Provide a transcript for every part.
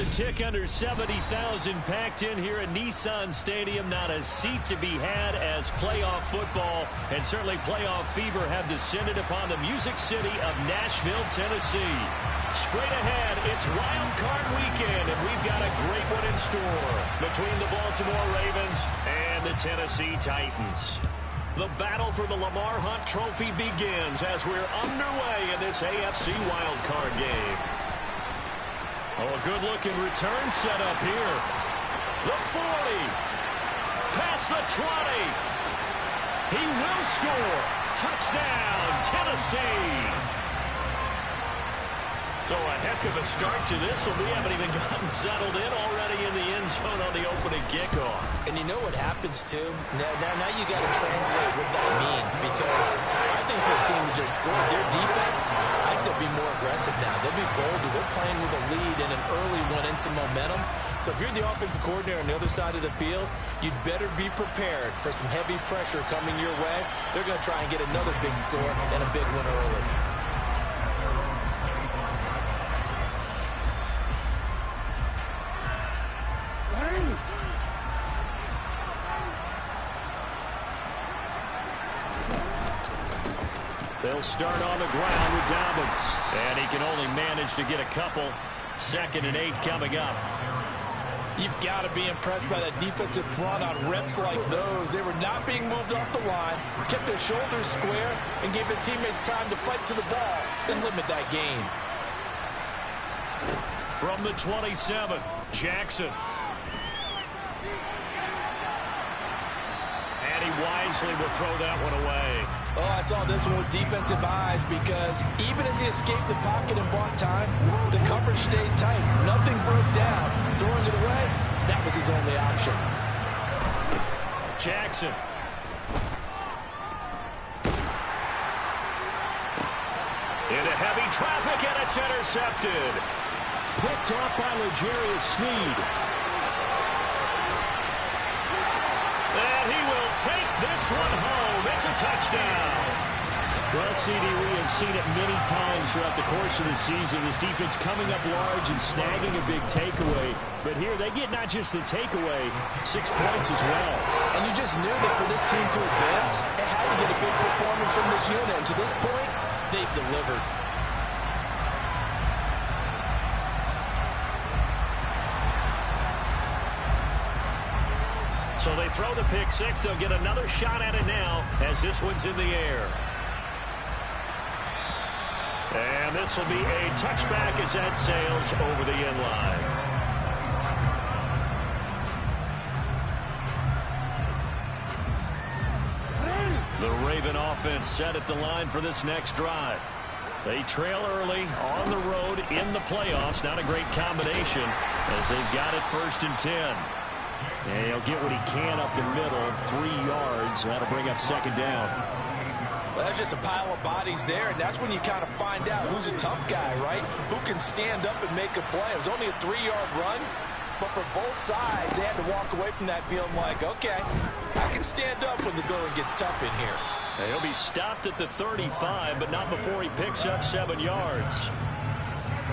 a tick under 70,000 packed in here at Nissan Stadium. Not a seat to be had as playoff football and certainly playoff fever have descended upon the Music City of Nashville, Tennessee. Straight ahead, it's Wild Card Weekend, and we've got a great one in store between the Baltimore Ravens and the Tennessee Titans. The battle for the Lamar Hunt Trophy begins as we're underway in this AFC Wild Card game. Oh, a good-looking return set up here. The 40. Past the 20. He will score. Touchdown, Tennessee. So a heck of a start to this one. We haven't even gotten settled in already in the end zone on the opening kickoff. And you know what happens, too? Now you got to translate what that means, because I think for a team to just score, their defense, I think they'll be more aggressive now. They'll be bolder. They're playing with a lead and an early one and some momentum. So if you're the offensive coordinator on the other side of the field, you'd better be prepared for some heavy pressure coming your way. They're going to try and get another big score and a big one early. They'll start on the ground with Dobbins. And he can only manage to get a couple. 2nd and 8 coming up. You've got to be impressed by that defensive front on reps like those. They were not being moved off the line, kept their shoulders square, and gave their teammates time to fight to the ball and limit that gain. From the 27, Jackson. And he wisely will throw that one away. Oh, I saw this one with defensive eyes, because even as he escaped the pocket and bought time, the coverage stayed tight. Nothing broke down. Throwing it away, that was his only option. Jackson. Into heavy traffic, and it's intercepted. Picked off by L'Jarius Sneed. And he will take this one home. It's a touchdown. Well, CD, we have seen it many times throughout the course of the season. This defense coming up large and snagging a big takeaway. But here they get not just the takeaway, 6 points as well. And you just knew that for this team to advance, it had to get a big performance from this unit. And to this point, they've delivered. So they throw the pick six. They'll get another shot at it now as this one's in the air. And this will be a touchback as that sails over the end line. The Raven offense set at the line for this next drive. They trail early on the road in the playoffs. Not a great combination as they've got it 1st and 10. And he'll get what he can up the middle, 3 yards. That'll bring up 2nd down. Well, that's just a pile of bodies there, and that's when you kind of find out who's a tough guy, right? Who can stand up and make a play. It was only a 3-yard run, but for both sides, they had to walk away from that feeling like, okay, I can stand up when the going gets tough in here. And he'll be stopped at the 35, but not before he picks up 7 yards.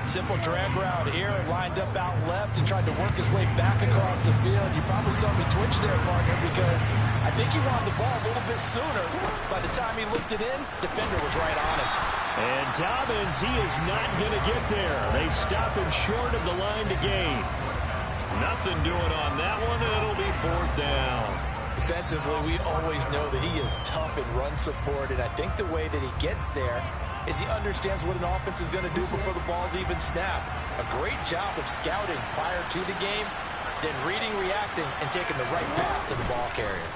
Simple drag route here, lined up out left and tried to work his way back across the field. You probably saw me twitch there, partner, because I think he wanted the ball a little bit sooner. By the time he looked it in, defender was right on him. And Dobbins, he is not going to get there. They stop him short of the line to gain. Nothing doing on that one, and it'll be 4th down. Defensively, we always know that he is tough in run support, and I think the way that he gets there is he understands what an offense is going to do before the ball's even snapped. A great job of scouting prior to the game, then reading, reacting, and taking the right path to the ball carrier.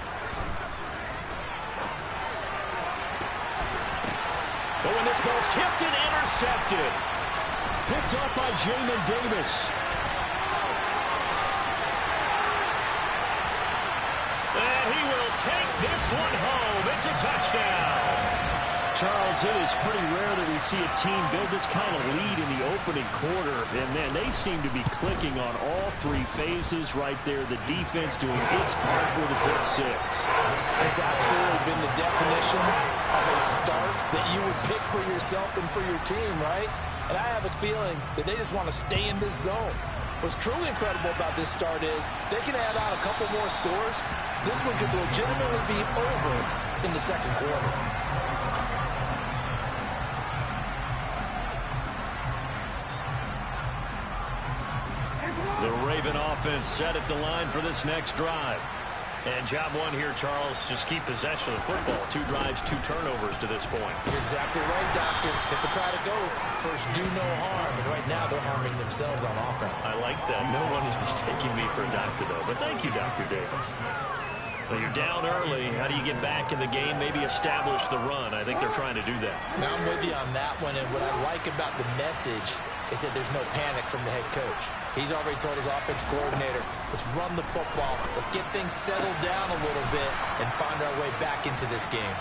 Oh, and this ball's tipped and intercepted. Picked off by Jamin Davis. And he will take this one home. It's a touchdown. Charles, it is pretty rare that we see a team build this kind of lead in the opening quarter. And, man, they seem to be clicking on all 3 phases right there. The defense doing its part with a pick six. It's absolutely been the definition of a start that you would pick for yourself and for your team, right? And I have a feeling that they just want to stay in this zone. What's truly incredible about this start is they can add on a couple more scores. This one could legitimately be over in the second quarter. The Raven offense set at the line for this next drive. And job one here, Charles, just keep possession of the football. 2 drives, 2 turnovers to this point. You're exactly right, Doctor. Hippocratic oath. First, do no harm. And right now, they're harming themselves on offense. I like that. No one is mistaking me for a doctor, though. But thank you, Dr. Davis. Well, you're down early. How do you get back in the game? Maybe establish the run. I think they're trying to do that. Now I'm with you on that one. And what I like about the message is that there's no panic from the head coach. He's already told his offensive coordinator, let's run the football, let's get things settled down a little bit and find our way back into this game.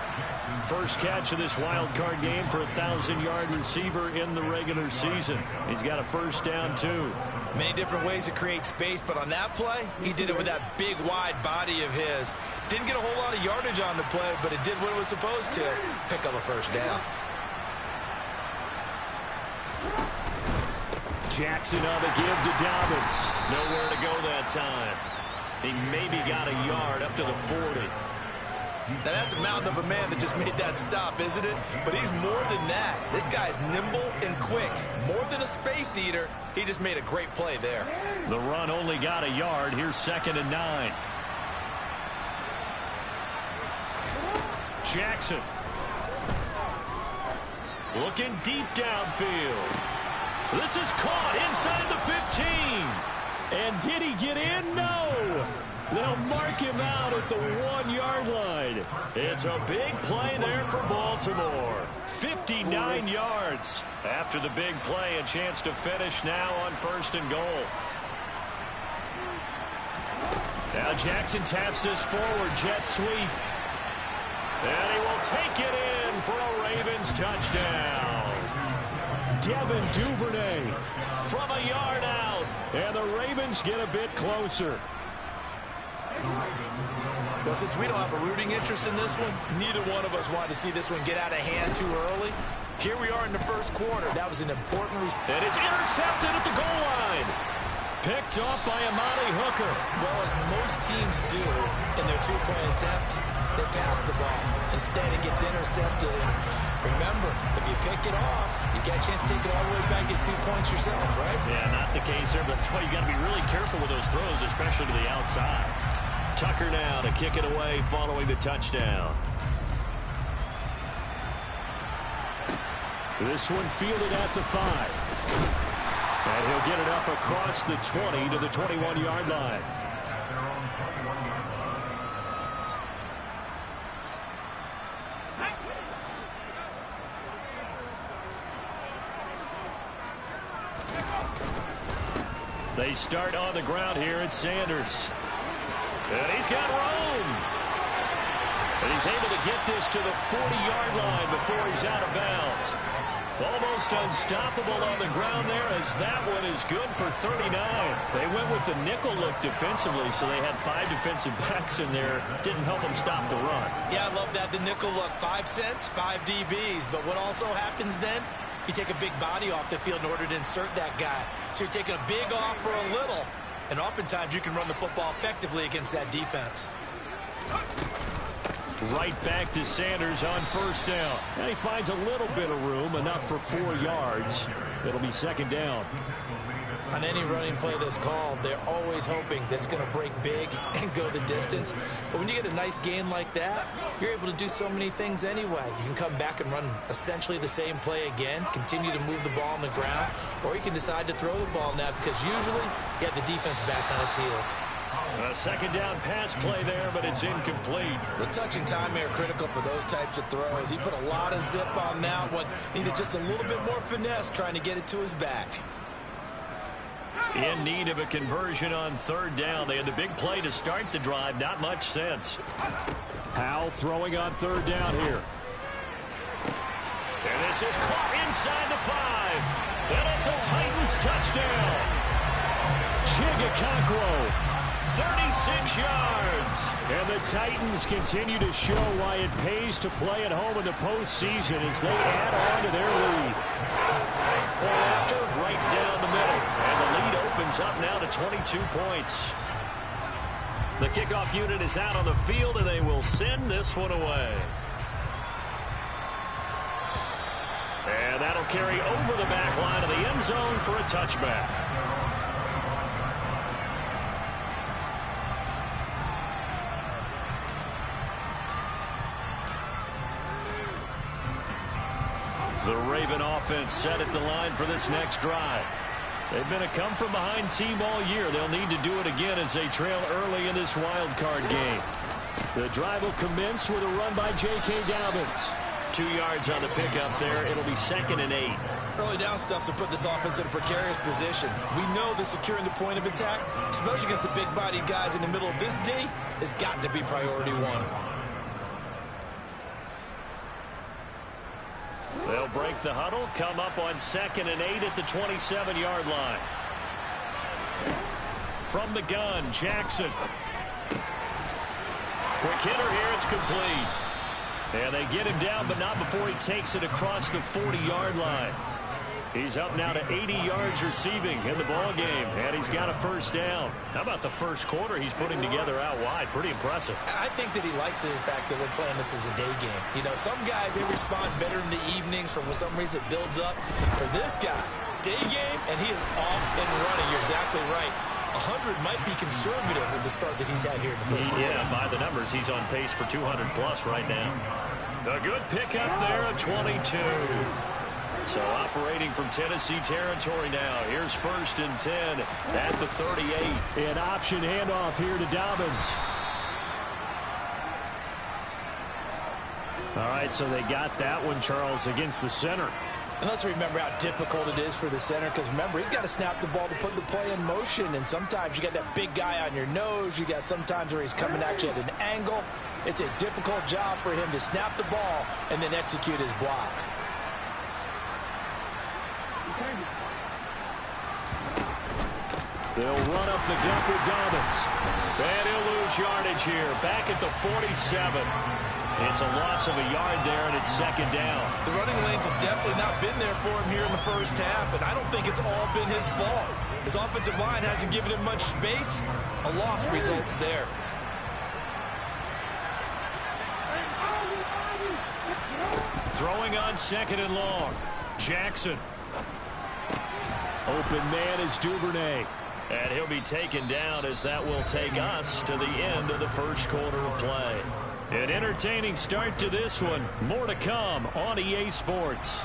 First catch of this wild card game for a 1,000-yard receiver in the regular season. He's got a first down, too. Many different ways to create space, but on that play, he did it with that big, wide body of his. Didn't get a whole lot of yardage on the play, but it did what it was supposed to. Pick up a first down. Jackson on the give to Dobbins. Nowhere to go that time. He maybe got a yard up to the 40. Now that's a mountain of a man that just made that stop, isn't it? But he's more than that. This guy's nimble and quick. More than a space eater. He just made a great play there. The run only got a yard. Here's 2nd and 9. Jackson. Looking deep downfield. This is caught inside the 15. And did he get in? No. They'll mark him out at the 1-yard line. It's a big play there for Baltimore. 59 yards. After the big play, a chance to finish now on 1st and goal. Now Jackson taps this forward, jet sweep. And he will take it in for a Ravens touchdown. Devin Duvernay from a yard out. And the Ravens get a bit closer. Well, since we don't have a rooting interest in this one, neither one of us wanted to see this one get out of hand too early. Here we are in the first quarter. That was an important and it's intercepted at the goal line. Picked off by Amani Hooker. Well, as most teams do in their 2-point attempt, they pass the ball. Instead, it gets intercepted. And remember, if you pick it off, you get a chance to take it all the way back and get 2 points yourself, right? Yeah, not the case there, but that's why you got to be really careful with those throws, especially to the outside. Tucker now to kick it away following the touchdown. This one fielded at the 5. And he'll get it up across the 20 to the 21-yard line. They start on the ground here at Sanders. And he's got room. And he's able to get this to the 40-yard line before he's out of bounds. Almost unstoppable on the ground there, as that one is good for 39. They went with the nickel look defensively, so they had 5 defensive backs in there. Didn't help them stop the run. Yeah, I love that, the nickel look. 5 cents, 5 DBs. But what also happens then? You take a big body off the field in order to insert that guy. So you're taking a big off for a little. And oftentimes you can run the football effectively against that defense. Right back to Sanders on first down. And he finds a little bit of room, enough for 4 yards. It'll be 2nd down. On any running play that's called, they're always hoping that it's going to break big and go the distance. But when you get a nice gain like that, you're able to do so many things anyway. You can come back and run essentially the same play again, continue to move the ball on the ground, or you can decide to throw the ball now because usually you have the defense back on its heels. A 2nd down pass play there, but it's incomplete. The touch and time are critical for those types of throws. He put a lot of zip on that one. Needed just a little bit more finesse trying to get it to his back. In need of a conversion on 3rd down. They had the big play to start the drive. Not much sense. Howell throwing on 3rd down here. And this is caught inside the 5. And it's a Titans touchdown. Chigakakwo. 36 yards. And the Titans continue to show why it pays to play at home in the postseason as they add on to their lead. Point after, right down the middle. And the lead opens up now to 22 points. The kickoff unit is out on the field, and they will send this one away. And that'll carry over the back line of the end zone for a touchback. The Raven offense set at the line for this next drive. They've been a come-from-behind team all year. They'll need to do it again as they trail early in this wild card game. The drive will commence with a run by J.K. Dobbins. 2 yards on the pickup there. It'll be 2nd and 8. Early down stuff will put this offense in a precarious position. We know that securing the point of attack, especially against the big-bodied guys in the middle of this D, has got to be priority one. They'll break the huddle, come up on 2nd and 8 at the 27-yard line. From the gun, Jackson. Quick hitter here, it's complete. And they get him down, but not before he takes it across the 40-yard line. He's up now to 80 yards receiving in the ball game, and he's got a first down. How about the first quarter he's putting together out wide? Pretty impressive. I think that he likes the fact that we're playing this as a day game. You know, some guys, they respond better in the evenings for some reason it builds up. For this guy, day game, and he is off and running. You're exactly right. 100 might be conservative with the start that he's had here in the first quarter. Yeah, by the numbers, he's on pace for 200-plus right now. A good pickup there at 22. So operating from Tennessee territory now. Here's 1st and 10 at the 38. An option handoff here to Dobbins. All right, so they got that one, Charles, against the center. And let's remember how difficult it is for the center, because remember, he's got to snap the ball to put the play in motion, and sometimes you got that big guy on your nose. You got sometimes where he's coming at you at an angle. It's a difficult job for him to snap the ball and then execute his block. They'll run up the gut with Dobbins. And he'll lose yardage here. Back at the 47. It's a loss of a yard there, and it's 2nd down. The running lanes have definitely not been there for him here in the first half, and I don't think it's all been his fault. His offensive line hasn't given him much space. A loss results there. Throwing on 2nd and long. Jackson. Open man is Duvernay. And he'll be taken down as that will take us to the end of the first quarter of play. An entertaining start to this one. More to come on EA Sports.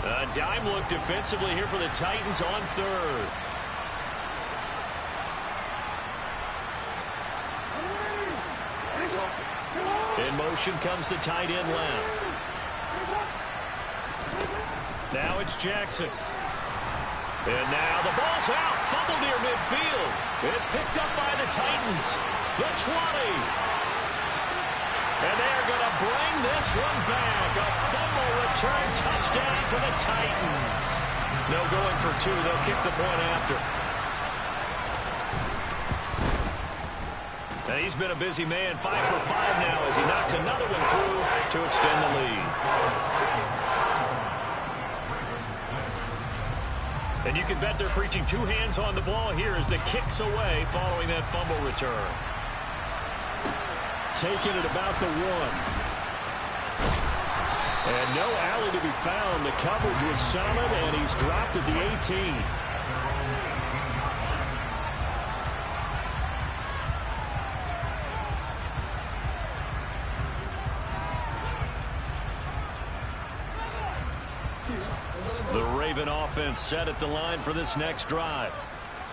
A dime look defensively here for the Titans on 3rd. In motion comes the tight end left. Now it's Jackson. And now the ball's out. Fumble near midfield. It's picked up by the Titans. The 20. And they're going to bring this one back. A fumble return touchdown for the Titans. No going for 2. They'll kick the point after. Now he's been a busy man. 5 for 5 now as he knocks another one through to extend the lead. And you can bet they're preaching 2 hands on the ball here as the kick's away following that fumble return. Taking it about the 1. And no alley to be found. The coverage was solid, and he's dropped at the 18. The Raven offense set at the line for this next drive.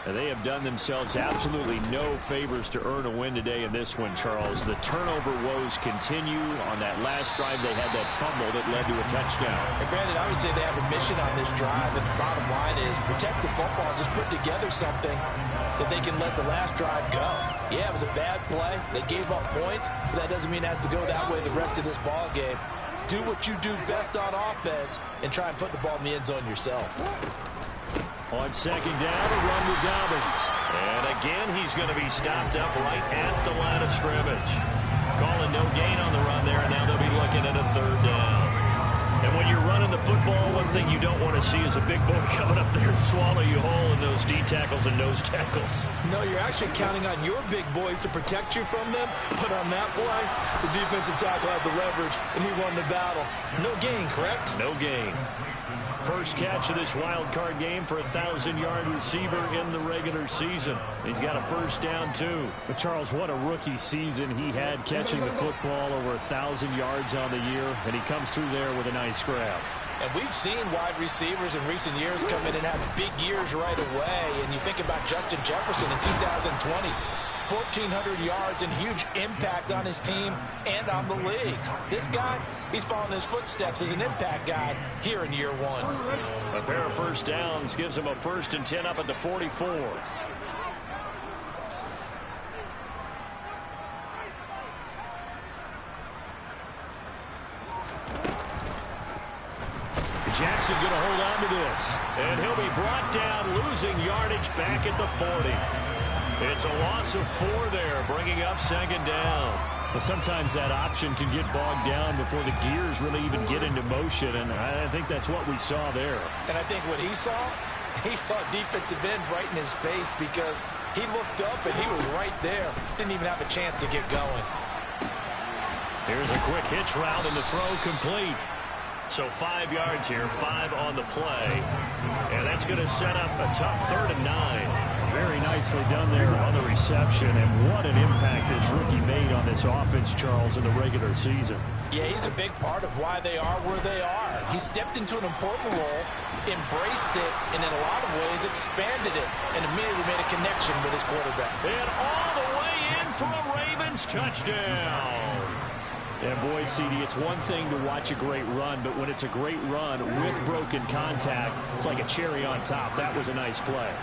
And they have done themselves absolutely no favors to earn a win today in this one, Charles. The turnover woes continue. On that last drive, they had that fumble that led to a touchdown. And Brandon, I would say they have a mission on this drive, and the bottom line is protect the football. Just put together something that they can let the last drive go. Yeah, it was a bad play. They gave up points, but that doesn't mean it has to go that way the rest of this ball game. Do what you do best on offense and try and put the ball in the end zone yourself. On 2nd down, a run with Dobbins. And a again, he's going to be stopped up right at the line of scrimmage. Calling no gain on the run there, and now they'll be looking at a third down. And when you're running the football, one thing you don't want to see is a big boy coming up there and swallow you whole in those D tackles and nose tackles. No, you're actually counting on your big boys to protect you from them. But on that play, the defensive tackle had the leverage, and he won the battle. No gain, correct? No gain. First catch of this wild card game for a 1,000-yard receiver in the regular season. He's got a first down, too. But, Charles, what a rookie season he had catching the football, over 1,000 yards on the year, and he comes through there with a nice grab. And we've seen wide receivers in recent years come in and have big years right away. And you think about Justin Jefferson in 2020. 1,400 yards and huge impact on his team and on the league. This guy, he's following his footsteps as an impact guy here in year one. A pair of first downs gives him a 1st and 10 up at the 44. Jackson going to hold on to this. And he'll be brought down, losing yardage back at the 40. It's a loss of 4 there, bringing up 2nd down. Well, sometimes that option can get bogged down before the gears really even get into motion, and I think that's what we saw there. And I think what he saw defensive end right in his face, because he looked up and he was right there. Didn't even have a chance to get going. Here's a quick hitch route, and the throw complete. So 5 yards here, 5 on the play. And that's going to set up a tough 3rd and 9. Very nicely done there on the reception, and what an impact this rookie made on this offense, Charles, in the regular season. Yeah, he's a big part of why they are where they are. He stepped into an important role, embraced it, and in a lot of ways expanded it, and immediately made a connection with his quarterback. And all the way in for a Ravens touchdown. And boy, CD, it's one thing to watch a great run, but when it's a great run with broken contact, it's like a cherry on top. That was a nice play.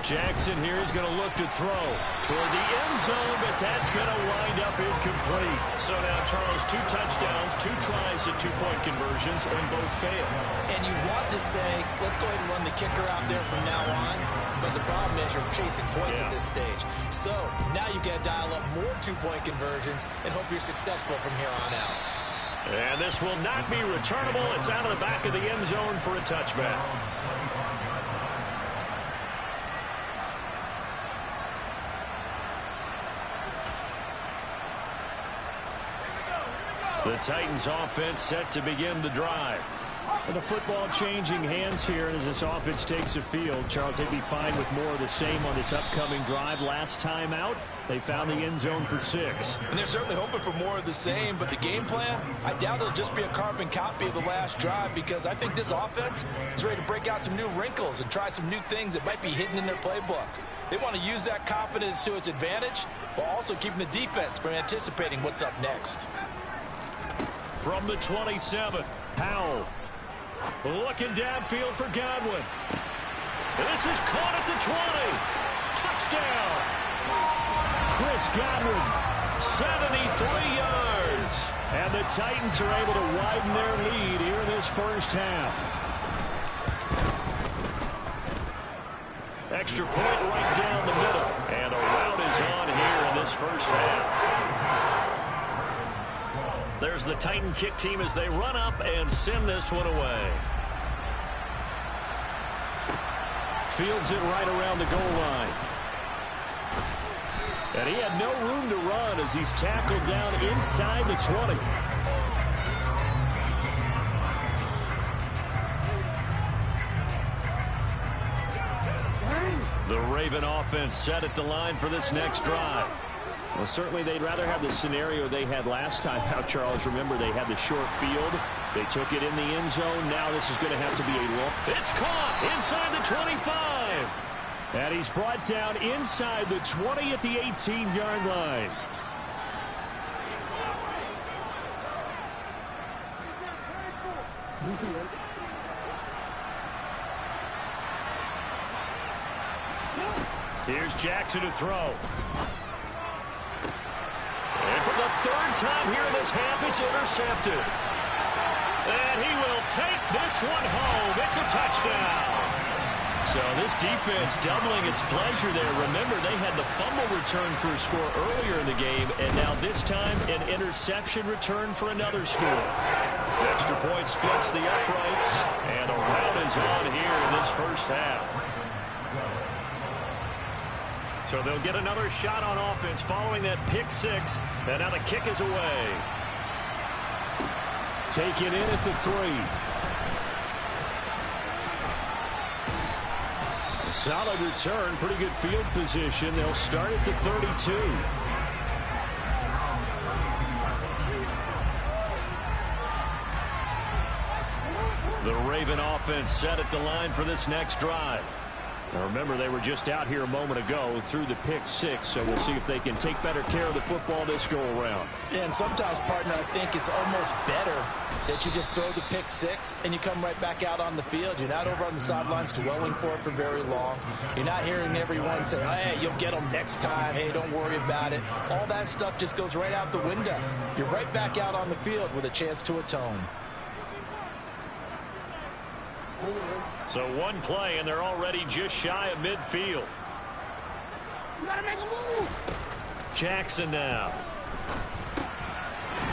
Jackson here is going to look to throw toward the end zone, but that's going to wind up incomplete. So now, Charles, 2 touchdowns, 2 tries at 2-point conversions, and both fail. And you want to say, let's go ahead and run the kicker out there from now on. But the problem is you're chasing points at this stage. So now you've got to dial up more 2-point conversions and hope you're successful from here on out. And this will not be returnable. It's out of the back of the end zone for a touchback. The Titans offense set to begin the drive. With the football changing hands here as this offense takes the field, Charles, they'd be fine with more of the same on this upcoming drive. Last time out, they found the end zone for 6. And they're certainly hoping for more of the same, but the game plan, I doubt it'll just be a carbon copy of the last drive, because I think this offense is ready to break out some new wrinkles and try some new things that might be hidden in their playbook. They want to use that confidence to its advantage, while also keeping the defense from anticipating what's up next. From the 27, Powell. Looking downfield for Godwin. This is caught at the 20. Touchdown. Chris Godwin, 73 yards. And the Titans are able to widen their lead here in this first half. Extra point right down the middle. And a rout is on here in this first half. There's the Titan kick team as they run up and send this one away. Fields it right around the goal line. And he had no room to run as he's tackled down inside the 20. The Raven offense set at the line for this next drive. Well, certainly they'd rather have the scenario they had last time out, Charles. Remember, they had the short field. They took it in the end zone. Now this is going to have to be a long. It's caught inside the 25. And he's brought down inside the 20 at the 18-yard line. Here's Jackson to throw. And for the 3rd time here in this half, it's intercepted. And he will take this one home. It's a touchdown. So this defense doubling its pleasure there. Remember, they had the fumble return for a score earlier in the game, and now this time an interception return for another score. Extra point splits the uprights, and a rout is on here in this first half. So they'll get another shot on offense following that pick six, and now the kick is away. Taken in at the 3. Solid return, pretty good field position. They'll start at the 32. The Raven offense set at the line for this next drive. Now remember, they were just out here a moment ago through the pick six, so we'll see if they can take better care of the football this go around. Yeah, and sometimes, partner, I think it's almost better that you just throw the pick six and you come right back out on the field. You're not over on the sidelines dwelling for it for very long. You're not hearing everyone say, hey, you'll get them next time. Hey, don't worry about it. All that stuff just goes right out the window. You're right back out on the field with a chance to atone. So one play, and they're already just shy of midfield. You gotta make a move. Jackson now.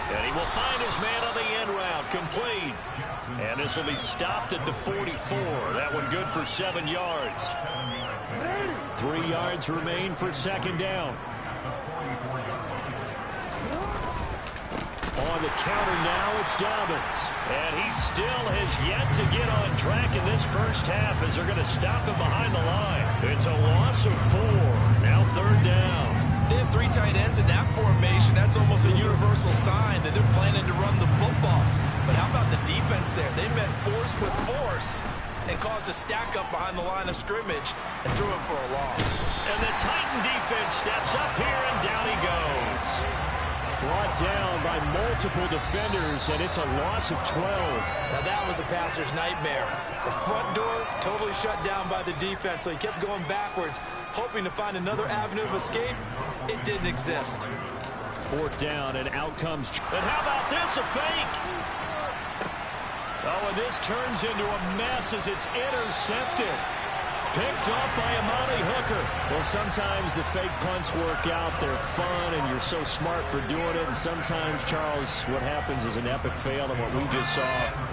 And he will find his man on the end route. Complete. And this will be stopped at the 44. That one good for 7 yards. 3 yards remain for second down. On the counter now, it's Dobbins. And he still has yet to get on track in this first half as they're going to stop him behind the line. It's a loss of 4. Now third down. They have 3 tight ends in that formation. That's almost a universal sign that they're planning to run the football. But how about the defense there? They met force with force and caused a stack up behind the line of scrimmage and threw him for a loss. And the Titan defense steps up here, and down he goes. Brought down by multiple defenders, and it's a loss of 12. Now that was a passer's nightmare. The front door totally shut down by the defense, so he kept going backwards, hoping to find another avenue of escape. It didn't exist. Fourth down, and out comes. And how about this, a fake? Oh, and this turns into a mess as it's intercepted. Picked up by Amani Hooker. Well, sometimes the fake punts work out. They're fun, and you're so smart for doing it. And sometimes, Charles, what happens is an epic fail, and what we just saw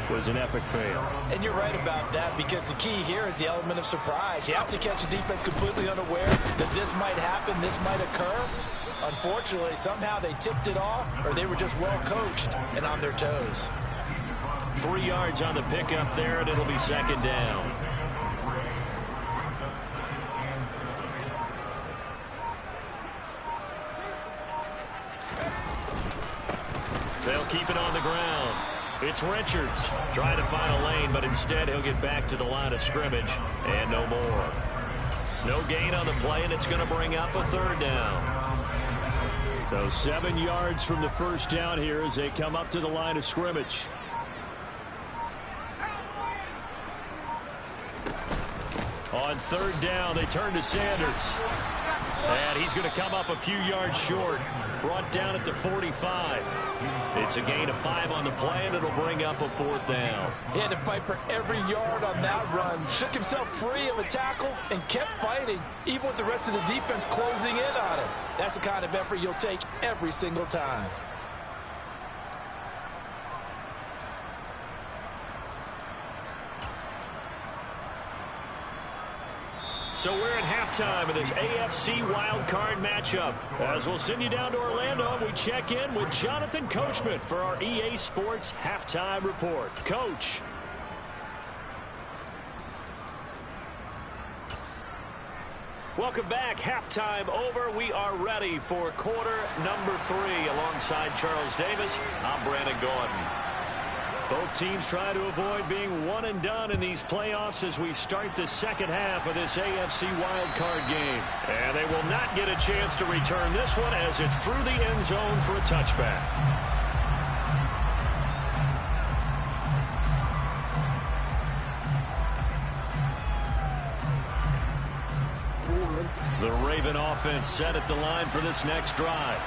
was an epic fail. And you're right about that, because the key here is the element of surprise. You have to catch a defense completely unaware that this might happen, this might occur. Unfortunately, somehow they tipped it off, or they were just well coached and on their toes. 3 yards on the pickup there, and it'll be second down. They'll keep it on the ground. It's Richards trying to find a lane, but instead he'll get back to the line of scrimmage, and no more. No gain on the play, and it's going to bring up a third down. So 7 yards from the first down here as they come up to the line of scrimmage. On third down, they turn to Sanders. And he's going to come up a few yards short. Brought down at the 45. It's a gain of 5 on the play, and it'll bring up a fourth down. He had to fight for every yard on that run. Shook himself free of a tackle and kept fighting, even with the rest of the defense closing in on him. That's the kind of effort you'll take every single time. So we're at halftime of this AFC wildcard matchup. As we'll send you down to Orlando, we check in with Jonathan Coachman for our EA Sports Halftime Report. Coach. Welcome back. Halftime over. We are ready for quarter number 3. Alongside Charles Davis, I'm Brandon Gordon. Both teams try to avoid being one and done in these playoffs as we start the second half of this AFC wildcard game. And they will not get a chance to return this one as it's through the end zone for a touchback. The Raven offense set at the line for this next drive.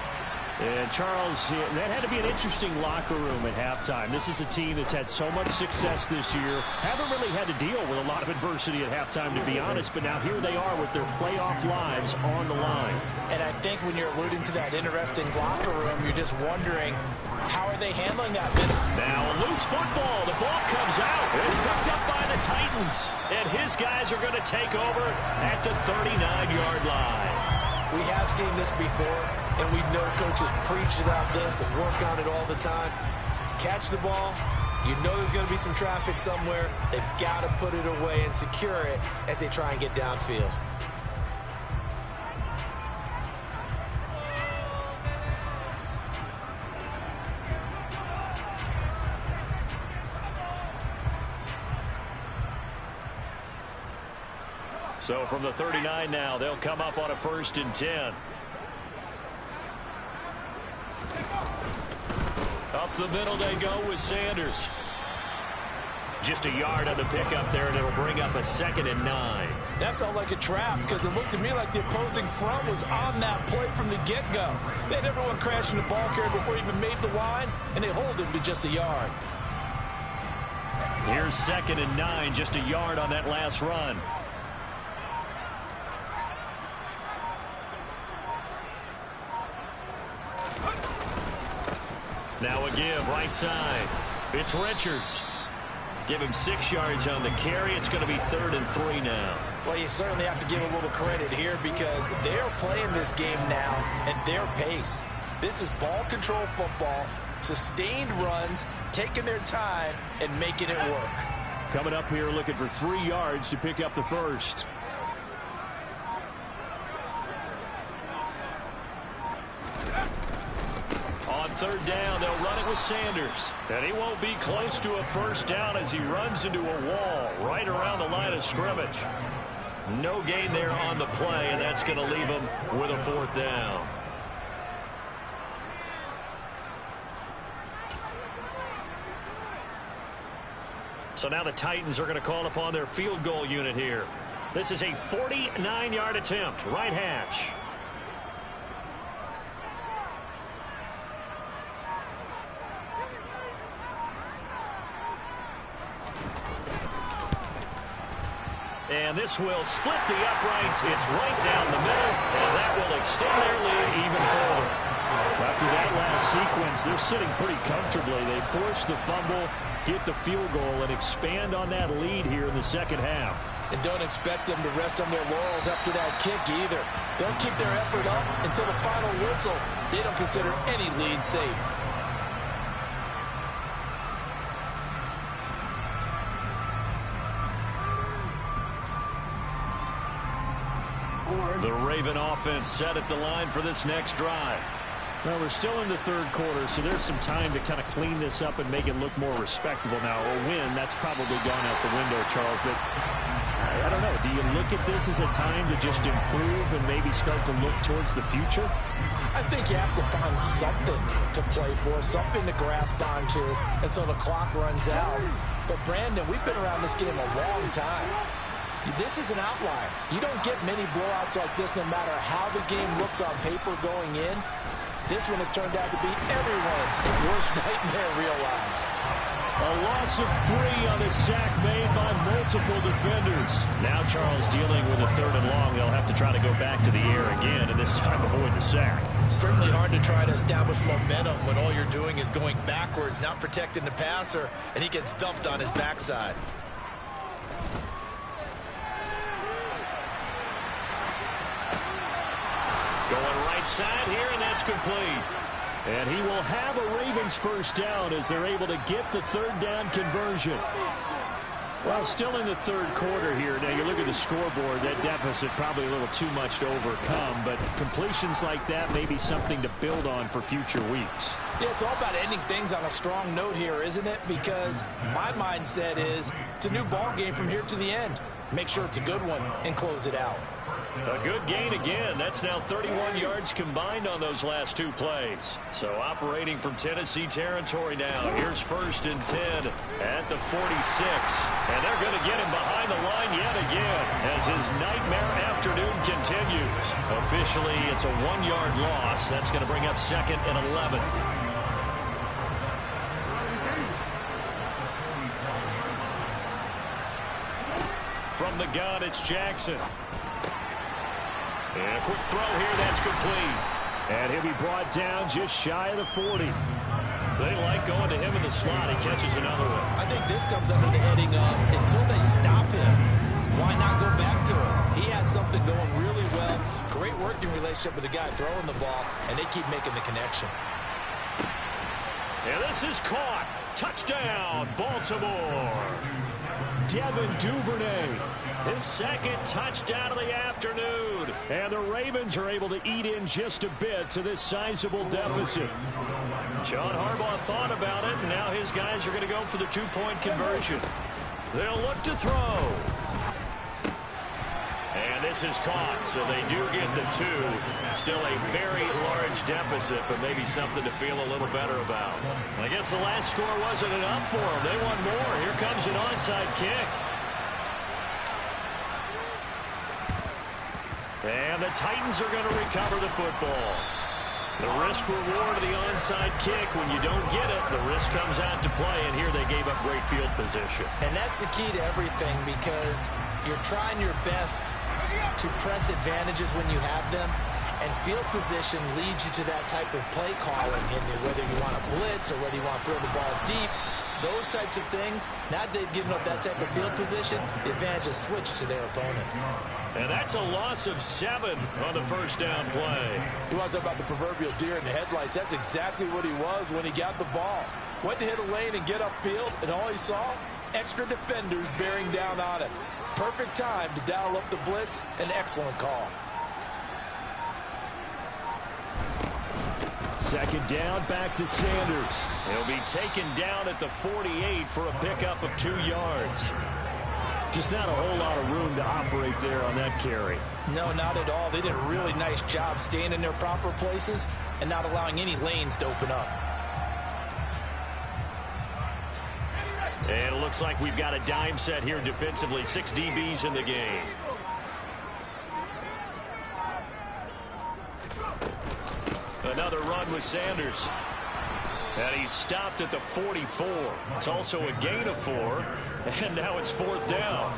And Charles, that had to be an interesting locker room at halftime. This is a team that's had so much success this year. Haven't really had to deal with a lot of adversity at halftime, to be honest. But now here they are with their playoff lives on the line. And I think when you're alluding to that interesting locker room, you're just wondering, how are they handling that? Now a loose football. The ball comes out. It's picked up by the Titans. And his guys are going to take over at the 39-yard line. We have seen this before, and we know coaches preach about this and work on it all the time. Catch the ball. You know there's going to be some traffic somewhere. They've got to put it away and secure it as they try and get downfield. So from the 39 now, they'll come up on a 1st and 10. Up the middle they go with Sanders. Just a yard on the pickup there, and it'll bring up a 2nd and 9. That felt like a trap because it looked to me like the opposing front was on that play from the get-go. They had everyone crashing the ball carrier before he even made the line, and they hold him to just a yard. Here's 2nd and 9, just a yard on that last run. Now a give, right side. It's Richards. Give him 6 yards on the carry. It's going to be 3rd and 3 now. Well, you certainly have to give a little credit here because they're playing this game now at their pace. This is ball control football, sustained runs, taking their time, and making it work. Coming up here looking for 3 yards to pick up the first. On 3rd down, they'll run it with Sanders. And he won't be close to a 1st down as he runs into a wall right around the line of scrimmage. No gain there on the play, and that's going to leave him with a 4th down. So now the Titans are going to call upon their field goal unit here. This is a 49-yard attempt, right hash. And this will split the uprights. It's right down the middle, and that will extend their lead even further. After that last sequence, they're sitting pretty comfortably. They force the fumble, get the field goal, and expand on that lead here in the 2nd half. And don't expect them to rest on their laurels after that kick either. They'll keep their effort up until the final whistle. They don't consider any lead safe. The Raven offense set at the line for this next drive. Well, we're still in the 3rd quarter, so there's some time to kind of clean this up and make it look more respectable. Now, a win, that's probably gone out the window, Charles, but I don't know. Do you look at this as a time to just improve and maybe start to look towards the future? I think you have to find something to play for, something to grasp onto until the clock runs out. But, Brandon, we've been around this game a long time. This is an outlier. You don't get many blowouts like this no matter how the game looks on paper going in. This one has turned out to be everyone's worst nightmare realized. A loss of 3 on a sack made by multiple defenders. Now Charles dealing with a 3rd and long. They'll have to try to go back to the air again, and this time avoid the sack. Certainly hard to try to establish momentum when all you're doing is going backwards, not protecting the passer, and he gets dumped on his backside. Going right side here, and that's complete. And he will have a Ravens 1st down as they're able to get the 3rd down conversion. Well, still in the 3rd quarter here. Now, you look at the scoreboard, that deficit probably a little too much to overcome, but completions like that may be something to build on for future weeks. Yeah, it's all about ending things on a strong note here, isn't it? Because my mindset is it's a new ball game from here to the end. Make sure it's a good one and close it out. A good gain again. That's now 31 yards combined on those last 2 plays. So operating from Tennessee territory now. Here's 1st and 10 at the 46. And they're going to get him behind the line yet again as his nightmare afternoon continues. Officially, it's a 1-yard loss. That's going to bring up 2nd and 11. From the gun, it's Jackson. And a quick throw here, that's complete. And he'll be brought down just shy of the 40. They like going to him in the slot. He catches another one. I think this comes under the heading of until they stop him, why not go back to him? He has something going really well. Great working relationship with the guy throwing the ball, and they keep making the connection. And this is caught. Touchdown, Baltimore. Devin Duvernay, his 2nd touchdown of the afternoon. And the Ravens are able to eat in just a bit to this sizable deficit. John Harbaugh thought about it, and now his guys are going to go for the 2-point conversion. They'll look to throw. And this is caught, so they do get the 2. Still a very large deficit, but maybe something to feel a little better about. I guess the last score wasn't enough for them. They want more. Here comes an onside kick. And the Titans are going to recover the football. The risk-reward of the onside kick, when you don't get it, the risk comes out to play, and here they gave up great field position. And that's the key to everything, because you're trying your best to press advantages when you have them, and field position leads you to that type of play calling, and whether you want to blitz or whether you want to throw the ball deep, those types of things. Now they've given up that type of field position, the advantage is switched to their opponent. And that's a loss of 7 on the first down play. You want to talk about the proverbial deer in the headlights. That's exactly what he was when he got the ball. Went to hit a lane and get upfield, and all he saw, extra defenders bearing down on him. Perfect time to dial up the blitz. An excellent call. 2nd down, back to Sanders. He'll be taken down at the 48 for a pickup of 2 yards. Just not a whole lot of room to operate there on that carry. No, not at all. They did a really nice job staying in their proper places and not allowing any lanes to open up. And it looks like we've got a dime set here defensively. 6 DBs in the game. Another run with Sanders. And he's stopped at the 44. It's also a gain of 4. And now it's 4th down.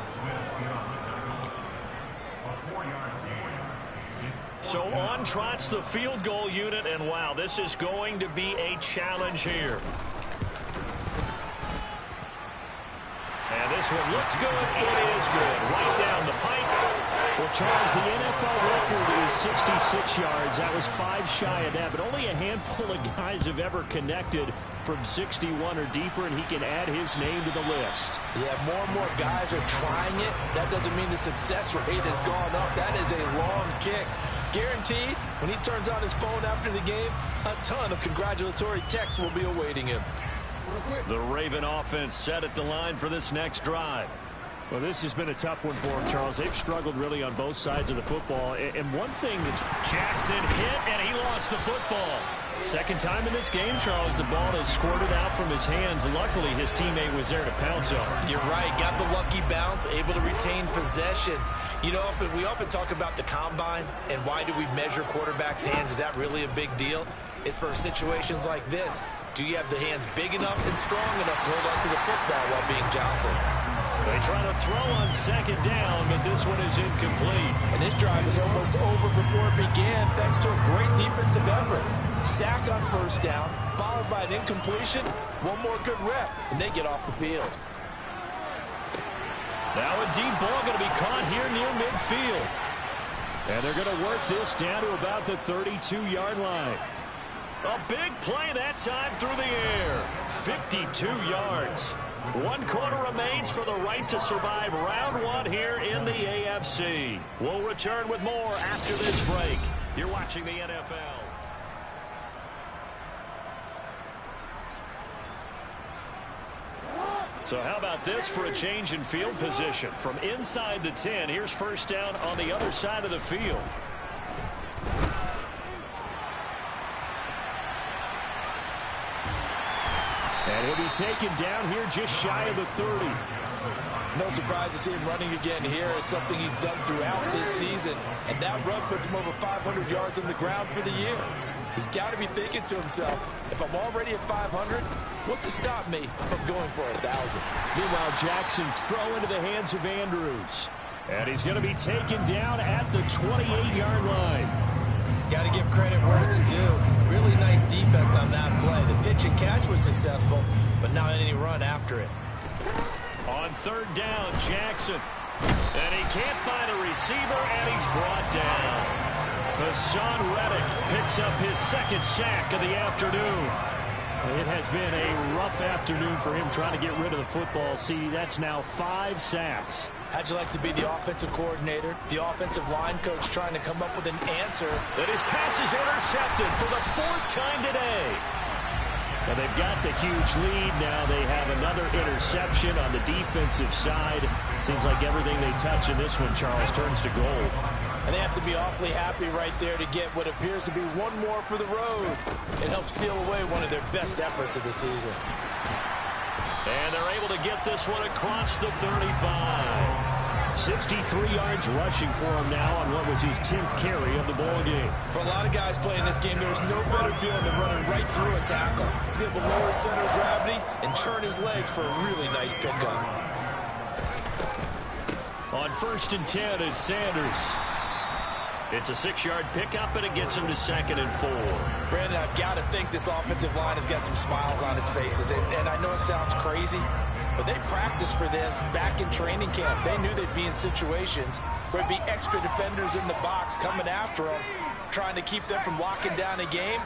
So on trots the field goal unit. And wow, this is going to be a challenge here. And this one looks good. It is good. Right down the pipe. Well, Charles, the NFL record is 66 yards. That was 5 shy of that, but only a handful of guys have ever connected from 61 or deeper, and he can add his name to the list. Yeah, more and more guys are trying it. That doesn't mean the success rate has gone up. That is a long kick. Guaranteed, when he turns on his phone after the game, a ton of congratulatory texts will be awaiting him. The Raven offense set at the line for this next drive. Well, this has been a tough one for them, Charles. They've struggled really on both sides of the football. And one thing that's Jackson hit, and he lost the football. Second time in this game, Charles, the ball has squirted out from his hands. Luckily, his teammate was there to pounce on it. You're right. Got the lucky bounce, able to retain possession. You know, we often talk about the combine and why do we measure quarterbacks' hands. Is that really a big deal? It's for situations like this. Do you have the hands big enough and strong enough to hold on to the football while being jostled? They try to throw on 2nd down, but this one is incomplete. And this drive is almost over before it began, thanks to a great defensive effort. Sack on 1st down, followed by an incompletion. One more good rep, and they get off the field. Now a deep ball going to be caught here near midfield. And they're going to work this down to about the 32-yard line. A big play that time through the air. 52 yards. 1 quarter remains for the right to survive round 1 here in the AFC. We'll return with more after this break. You're watching the NFL. So how about this for a change in field position? From inside the 10, here's 1st down on the other side of the field. And he'll be taken down here just shy of the 30. No surprise to see him running again here. It's something he's done throughout this season. And that run puts him over 500 yards on the ground for the year. He's got to be thinking to himself, if I'm already at 500, what's to stop me from going for 1,000? Meanwhile, Jackson's throw into the hands of Andrews. And he's going to be taken down at the 28-yard line. Got to give credit where it's due. Really nice defense on that play. The pitch and catch was successful, but not any run after it. On third down, Jackson. And he can't find a receiver, and he's brought down. Hassan Reddick picks up his second sack of the afternoon. It has been a rough afternoon for him trying to get rid of the football. See, that's now 5 sacks. How'd you like to be the offensive coordinator, the offensive line coach trying to come up with an answer? And his pass is intercepted for the 4th time today. And they've got the huge lead now. They have another interception on the defensive side. Seems like everything they touch in this one, Charles, turns to gold. And they have to be awfully happy right there to get what appears to be one more for the road. It helps seal away one of their best efforts of the season. And they're able to get this one across the 35. 63 yards rushing for him now on what was his 10th carry of the ball game. For a lot of guys playing this game, there's no better feeling than running right through a tackle. He's able to lower center of gravity and churn his legs for a really nice pickup. On 1st and 10, it's Sanders. It's a 6-yard pickup, and it gets him to 2nd and 4. Brandon, I've got to think this offensive line has got some smiles on its faces. And I know it sounds crazy, but they practiced for this back in training camp. They knew they'd be in situations where it'd be extra defenders in the box coming after them, trying to keep them from locking down a game.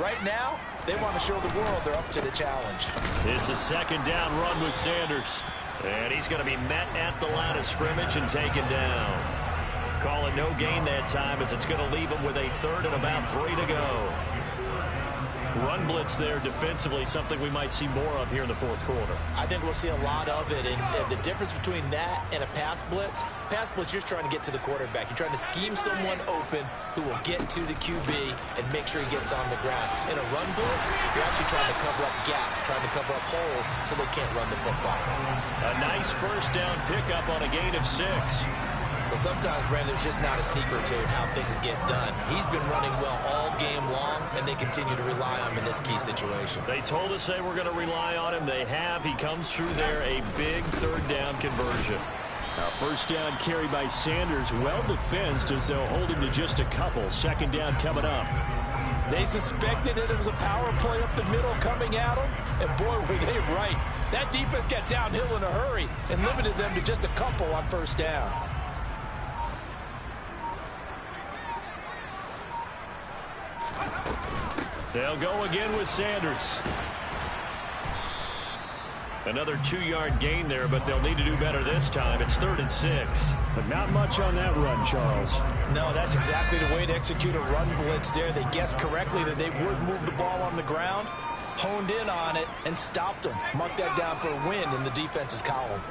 Right now, they want to show the world they're up to the challenge. It's a 2nd down run with Sanders. And he's going to be met at the line of scrimmage and taken down. Call it no gain that time as it's going to leave him with a 3rd and about 3 to go. Run blitz there defensively, something we might see more of here in the 4th quarter. I think we'll see a lot of it, and the difference between that and a pass blitz, you're just trying to get to the quarterback. You're trying to scheme someone open who will get to the QB and make sure he gets on the ground. In a run blitz, you're actually trying to cover up gaps, trying to cover up holes so they can't run the football. A nice 1st down pickup on a gain of 6. Well, sometimes, Brandon, there's just not a secret to how things get done. He's been running well all game long, and they continue to rely on him in this key situation. They told us they were going to rely on him. They have. He comes through there, a big 3rd down conversion. Now, 1st down carry by Sanders, well defensed as they'll hold him to just a couple. 2nd down coming up. They suspected it was a power play up the middle coming at them, and boy, were they right. That defense got downhill in a hurry and limited them to just a couple on 1st down. They'll go again with Sanders. Another 2-yard gain there, but they'll need to do better this time. It's 3rd and 6. But not much on that run, Charles. No, that's exactly the way to execute a run blitz there. They guessed correctly that they would move the ball on the ground, honed in on it, and stopped them. Mark that down for a win in the defense's column.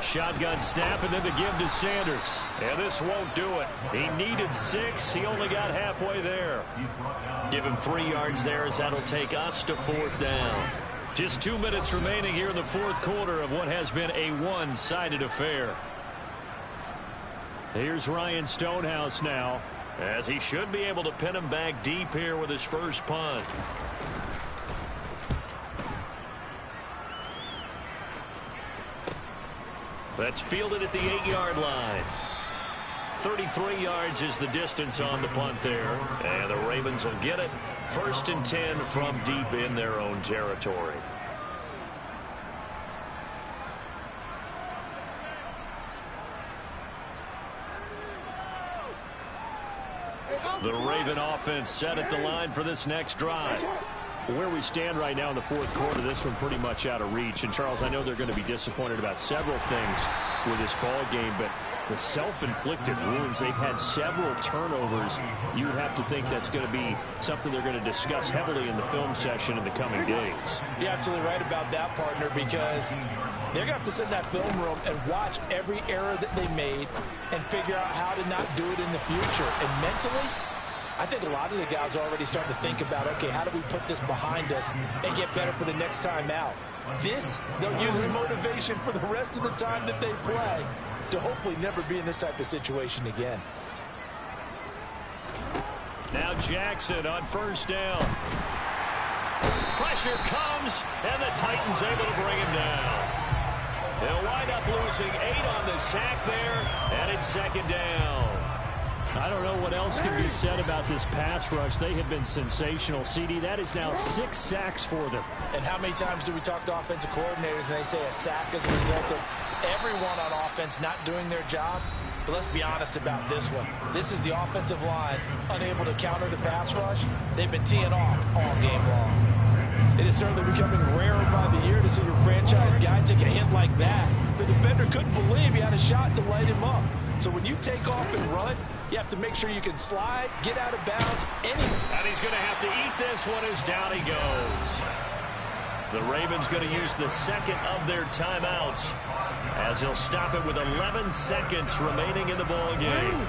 Shotgun snap, and then the give to Sanders. And this won't do it. He needed 6. He only got halfway there. Give him 3 yards there as that'll take us to 4th down. Just 2 minutes remaining here in the 4th quarter of what has been a one-sided affair. Here's Ryan Stonehouse now, as he should be able to pin him back deep here with his first punt. That's fielded at the 8-yard line. 33 yards is the distance on the punt there. And the Ravens will get it. 1st and 10 from deep in their own territory. The Raven offense set at the line for this next drive. Where we stand right now in the 4th quarter, this one pretty much out of reach. And, Charles, I know they're going to be disappointed about several things with this ball game, but the self-inflicted wounds, they've had several turnovers. You would have to think that's going to be something they're going to discuss heavily in the film session in the coming days. You're absolutely right about that, partner, because they're going to have to sit in that film room and watch every error that they made and figure out how to not do it in the future. And mentally, I think a lot of the guys are already starting to think about, okay, how do we put this behind us and get better for the next time out? This, they'll use as motivation for the rest of the time that they play to hopefully never be in this type of situation again. Now Jackson on first down. Pressure comes, and the Titans able to bring him down. They'll wind up losing 8 on the sack there, and it's second down. I don't know what else can be said about this pass rush. They have been sensational. CD, that is now 6 sacks for them. And how many times do we talk to offensive coordinators and they say a sack is a result of everyone on offense not doing their job? But let's be honest about this one. This is the offensive line unable to counter the pass rush. They've been teeing off all game long. It is certainly becoming rarer by the year to see your franchise guy take a hit like that. The defender couldn't believe he had a shot to light him up. So when you take off and run, you have to make sure you can slide, get out of bounds, And he's going to have to eat this one as down he goes. The Ravens going to use the second of their timeouts as he'll stop it with 11 seconds remaining in the ball game.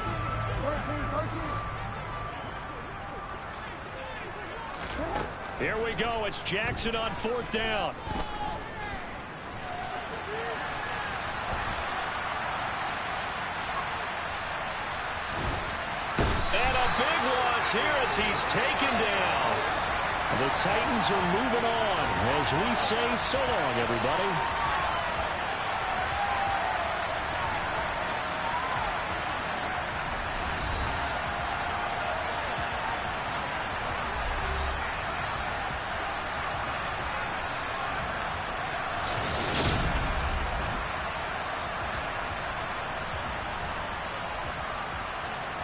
Here we go. It's Jackson on fourth down. And a big loss here as he's taken down. The Titans are moving on as we say so long, everybody.